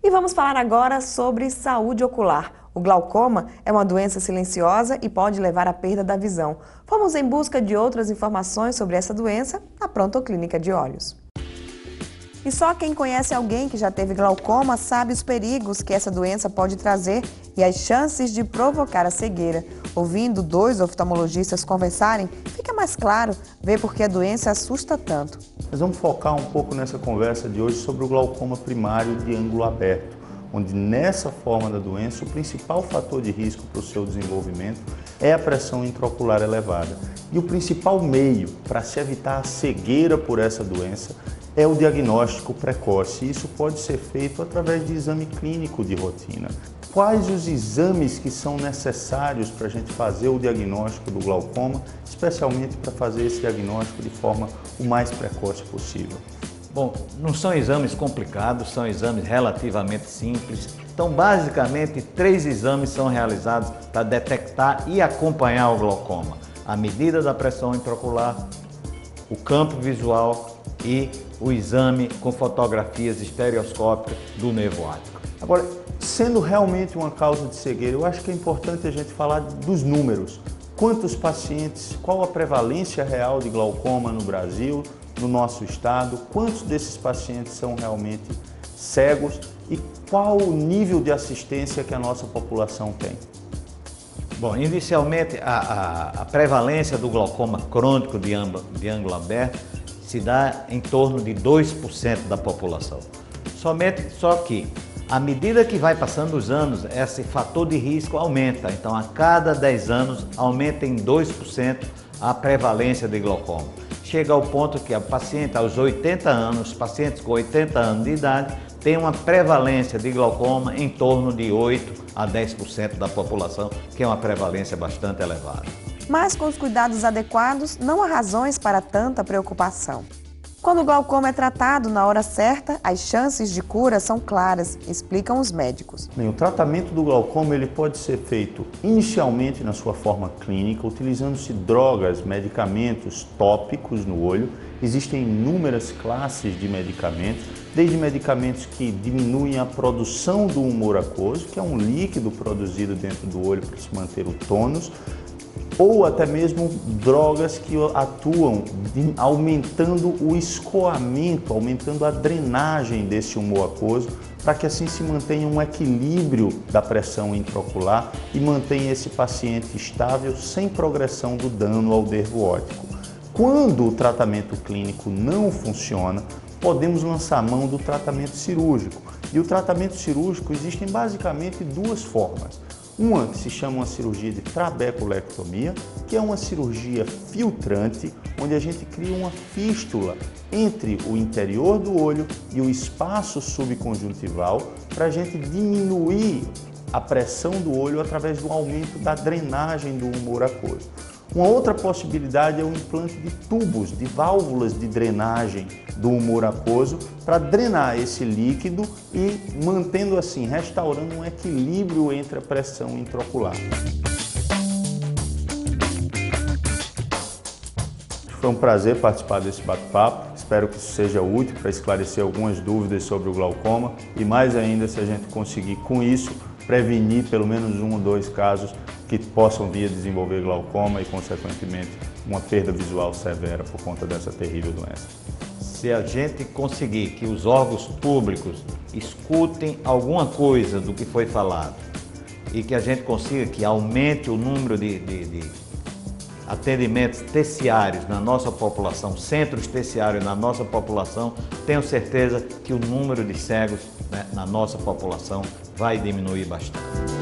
E vamos falar agora sobre saúde ocular. O glaucoma é uma doença silenciosa e pode levar à perda da visão. Fomos em busca de outras informações sobre essa doença na Pronto Clínica de Olhos. E só quem conhece alguém que já teve glaucoma sabe os perigos que essa doença pode trazer e as chances de provocar a cegueira. Ouvindo dois oftalmologistas conversarem, fica mais claro ver por que a doença assusta tanto. Nós vamos focar um pouco nessa conversa de hoje sobre o glaucoma primário de ângulo aberto, onde nessa forma da doença o principal fator de risco para o seu desenvolvimento é a pressão intraocular elevada. E o principal meio para se evitar a cegueira por essa doença é o diagnóstico precoce. Isso pode ser feito através de exame clínico de rotina. Quais os exames que são necessários para a gente fazer o diagnóstico do glaucoma, especialmente para fazer esse diagnóstico de forma o mais precoce possível? Bom, não são exames complicados, são exames relativamente simples. Então, basicamente, 3 exames são realizados para detectar e acompanhar o glaucoma: a medida da pressão intraocular, o campo visual e o exame com fotografias estereoscópicas do nervo óptico. Agora, sendo realmente uma causa de cegueira, eu acho que é importante a gente falar dos números. Quantos pacientes, qual a prevalência real de glaucoma no Brasil, no nosso estado, quantos desses pacientes são realmente cegos e qual o nível de assistência que a nossa população tem? Bom, inicialmente a prevalência do glaucoma crônico de ângulo aberto se dá em torno de 2% da população. Só que, à medida que vai passando os anos, esse fator de risco aumenta. Então, a cada 10 anos, aumenta em 2% a prevalência de glaucoma. Chega ao ponto que a paciente, aos 80 anos, pacientes com 80 anos de idade, tem uma prevalência de glaucoma em torno de 8 a 10% da população, que é uma prevalência bastante elevada. Mas com os cuidados adequados, não há razões para tanta preocupação. Quando o glaucoma é tratado na hora certa, as chances de cura são claras, explicam os médicos. Bem, o tratamento do glaucoma ele pode ser feito inicialmente na sua forma clínica, utilizando-se drogas, medicamentos tópicos no olho. Existem inúmeras classes de medicamentos, desde medicamentos que diminuem a produção do humor aquoso, que é um líquido produzido dentro do olho para se manter o tônus, ou até mesmo drogas que atuam aumentando o escoamento, aumentando a drenagem desse humor aquoso, para que assim se mantenha um equilíbrio da pressão intraocular e mantenha esse paciente estável sem progressão do dano ao nervo óptico. Quando o tratamento clínico não funciona, podemos lançar mão do tratamento cirúrgico. E o tratamento cirúrgico existem basicamente 2 formas. Uma que se chama uma cirurgia de trabeculectomia, que é uma cirurgia filtrante, onde a gente cria uma fístula entre o interior do olho e o espaço subconjuntival para a gente diminuir a pressão do olho através do aumento da drenagem do humor aquoso. Uma outra possibilidade é o implante de tubos, de válvulas de drenagem do humor aquoso para drenar esse líquido e mantendo assim, restaurando um equilíbrio entre a pressão intraocular. Foi um prazer participar desse bate-papo. Espero que isso seja útil para esclarecer algumas dúvidas sobre o glaucoma e mais ainda se a gente conseguir com isso prevenir pelo menos 1 ou 2 casos que possam vir a desenvolver glaucoma e, consequentemente, uma perda visual severa por conta dessa terrível doença. Se a gente conseguir que os órgãos públicos escutem alguma coisa do que foi falado e que a gente consiga que aumente o número de atendimentos terciários na nossa população, centros terciários na nossa população, tenho certeza que o número de cegos, na nossa população vai diminuir bastante.